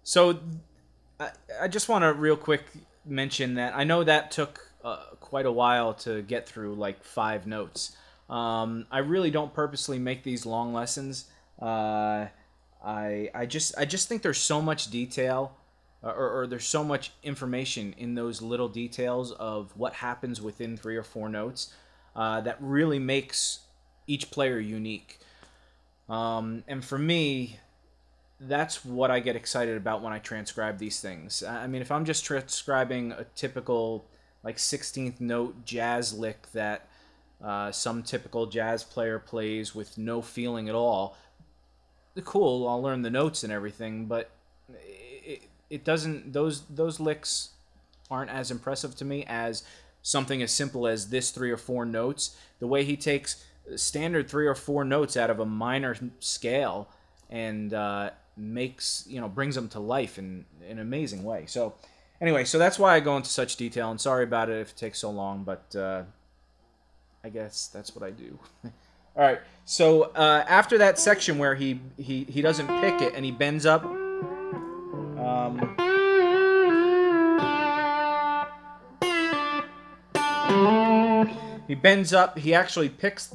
So I just want to real quick mention that I know that took quite a while to get through, like 5 notes. I really don't purposely make these long lessons. I just think there's so much detail, or there's so much information in those little details of what happens within 3 or 4 notes that really makes each player unique. And for me, that's what I get excited about when I transcribe these things. I mean, if I'm just transcribing a typical like 16th note jazz lick that some typical jazz player plays with no feeling at all, cool, I'll learn the notes and everything, but it doesn't, those licks aren't as impressive to me as something as simple as this 3 or 4 notes. The way he takes standard 3 or 4 notes out of a minor scale and makes, brings them to life in an amazing way. So anyway, so that's why I go into such detail, and sorry about it if it takes so long, but I guess that's what I do. All right, so after that section where he doesn't pick it and he bends up, he bends up, he actually picks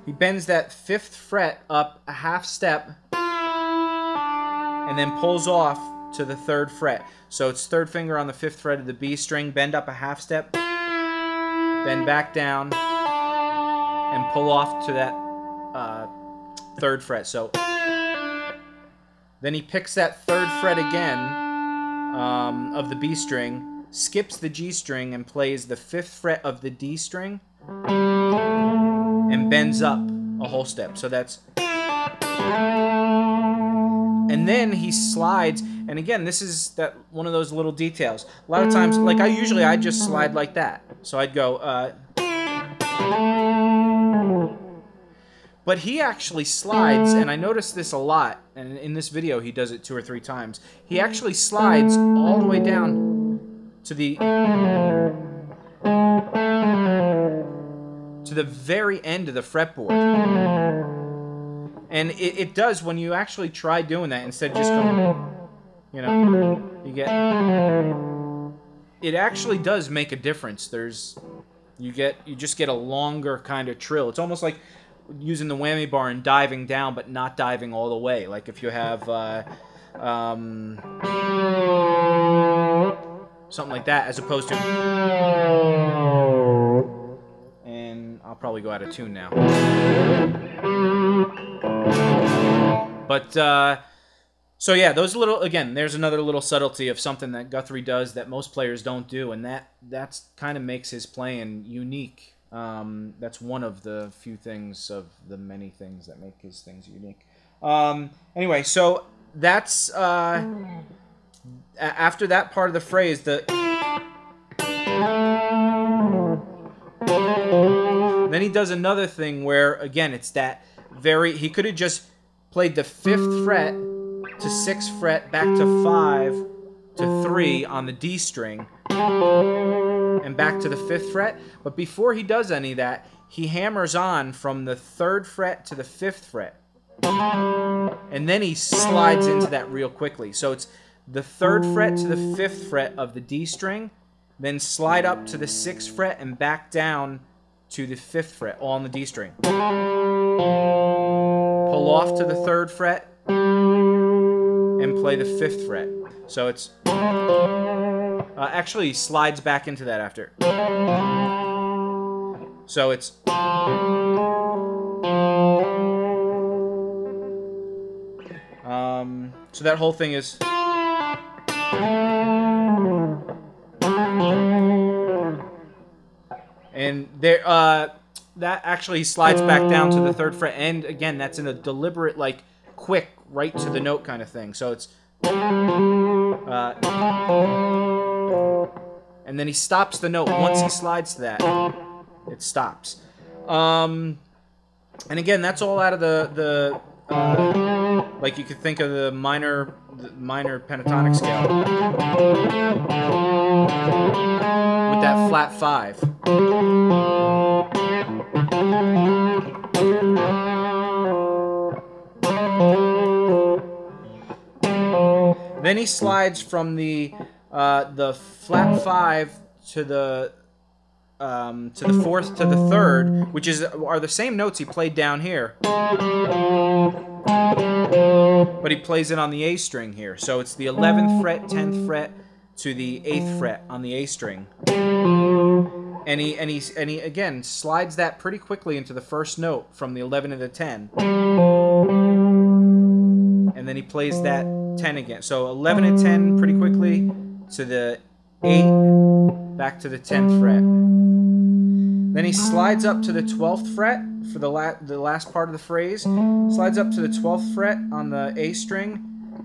he bends that 5th fret up a half step and then pulls off to the 3rd fret. So it's 3rd finger on the 5th fret of the B string, bend up a half step, bend back down, and pull off to that 3rd fret. So then he picks that 3rd fret again of the B string, skips the G string, and plays the 5th fret of the D string, and bends up a whole step. So that's... And then he slides, and again, this is that one of those little details. A lot of times, like I just slide like that. So I'd go... But he actually slides, and I noticed this a lot, and in this video he does it 2 or 3 times. He actually slides all the way down to the very end of the fretboard. And it does, when you actually try doing that, instead of just going, you get... It actually does make a difference. You just get a longer kind of trill. It's almost like using the whammy bar and diving down, but not diving all the way. Like if you have something like that, as opposed to... And I'll probably go out of tune now. But, so yeah, those little, again, there's another little subtlety of something that Guthrie does that most players don't do, and that's kind of makes his playing unique. That's one of the few things of the many things that make his things unique. Anyway, so that's, after that part of the phrase, then he does another thing where, again, it's that he could have just played the 5th fret to 6th fret back to 5 to 3 on the D string and back to the 5th fret, but before he does any of that, he hammers on from the 3rd fret to the 5th fret, and then he slides into that real quickly. So it's the 3rd fret to the 5th fret of the D string, then slide up to the 6th fret and back down to the 5th fret, all on the D string. Pull off to the 3rd fret and play the 5th fret. So it's... actually, he slides back into that after. So it's... so that whole thing is... And there, that actually slides back down to the 3rd fret, and again, that's in a deliberate, like, quick, right to the note kind of thing. So it's, and then he stops the note. Once he slides to that, it stops. And again, that's all out of the like you could think of the minor pentatonic scale with that flat 5. Then he slides from the flat 5 to the 4th to the 3rd, which are the same notes he played down here, but he plays it on the A string here. So it's the 11th fret, 10th fret to the 8th fret on the A string, and he again slides that pretty quickly into the first note from the 11 to the 10, and then he plays that 10 again. So 11 and 10 pretty quickly to the 8, back to the 10th fret. Then he slides up to the 12th fret for the last part of the phrase. Slides up to the 12th fret on the A string,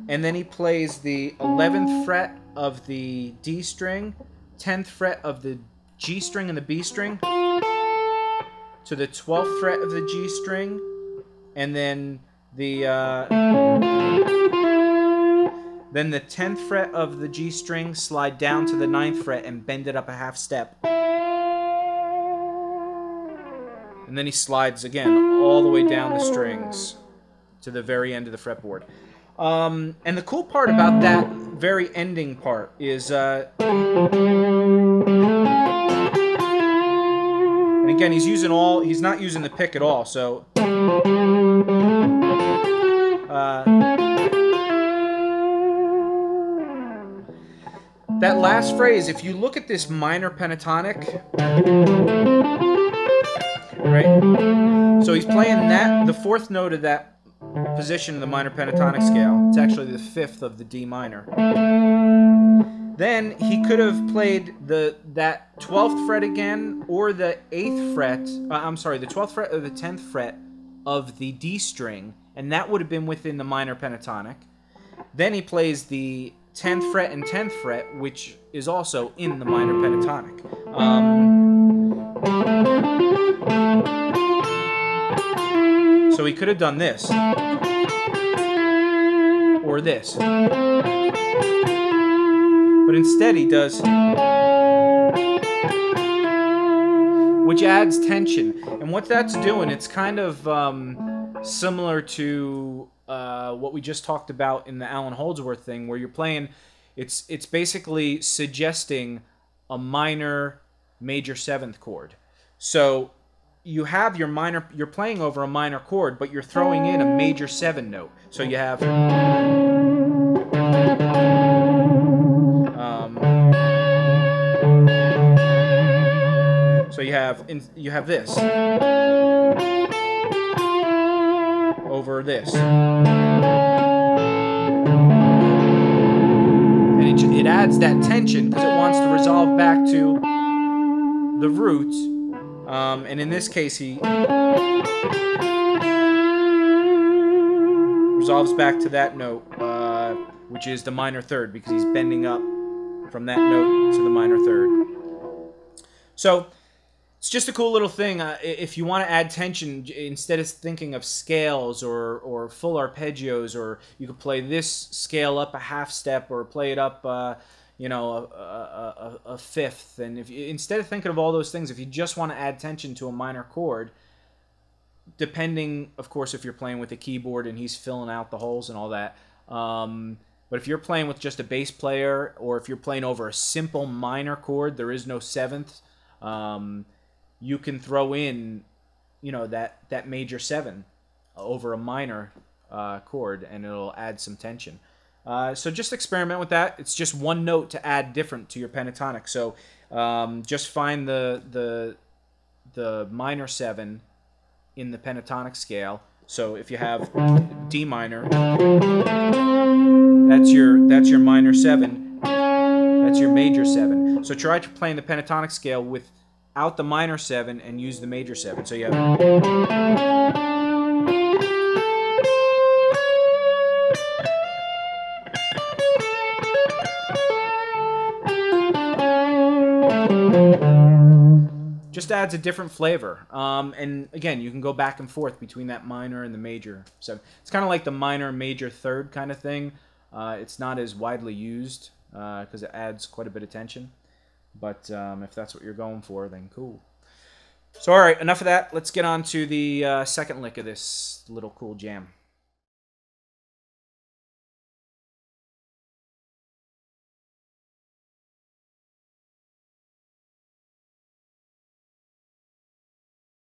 and then he plays the 11th fret of the D string, 10th fret of the G string and the B string, to the 12th fret of the G string, and then the 10th fret of the G string, slide down to the 9th fret and bend it up a half step. And then he slides again all the way down the strings to the very end of the fretboard. And the cool part about that very ending part is, and again, he's not using the pick at all, so that last phrase, if you look at this minor pentatonic, right? So he's playing the 4th note of that position in the minor pentatonic scale. It's actually the 5th of the D minor. Then he could have played that 12th fret again, or the 8th fret. The 12th fret or the 10th fret of the D string, and that would have been within the minor pentatonic. Then he plays the 10th fret and 10th fret, which is also in the minor pentatonic. So he could have done this, or this, but instead he does, which adds tension. And what that's doing, it's kind of similar to what we just talked about in the Alan Holdsworth thing, where you're playing, it's basically suggesting a minor major 7th chord. So you have your minor, you're playing over a minor chord, but you're throwing in a major 7 note. So you have you have this over this, and it adds that tension because it wants to resolve back to the root. And in this case, he resolves back to that note, which is the minor 3rd, because he's bending up from that note to the minor 3rd. So it's just a cool little thing. If you want to add tension, instead of thinking of scales or full arpeggios, or you could play this scale up a half step or play it up a 5th, and if you, instead of thinking of all those things, if you just want to add tension to a minor chord, depending, of course, if you're playing with a keyboard and he's filling out the holes and all that, but if you're playing with just a bass player, or if you're playing over a simple minor chord, there is no 7th, you can throw in, that major 7 over a minor chord, and it'll add some tension. So just experiment with that. It's just one note to add different to your pentatonic. So just find the minor 7 in the pentatonic scale. So if you have D minor, that's your minor 7. That's your major 7. So try playing the pentatonic scale without the minor 7 and use the major 7. So you have. Just adds a different flavor. And again, you can go back and forth between that minor and the major. So it's kind of like the minor major 3rd kind of thing. It's not as widely used because it adds quite a bit of tension. But if that's what you're going for, then cool. So all right, enough of that. Let's get on to the second lick of this little cool jam.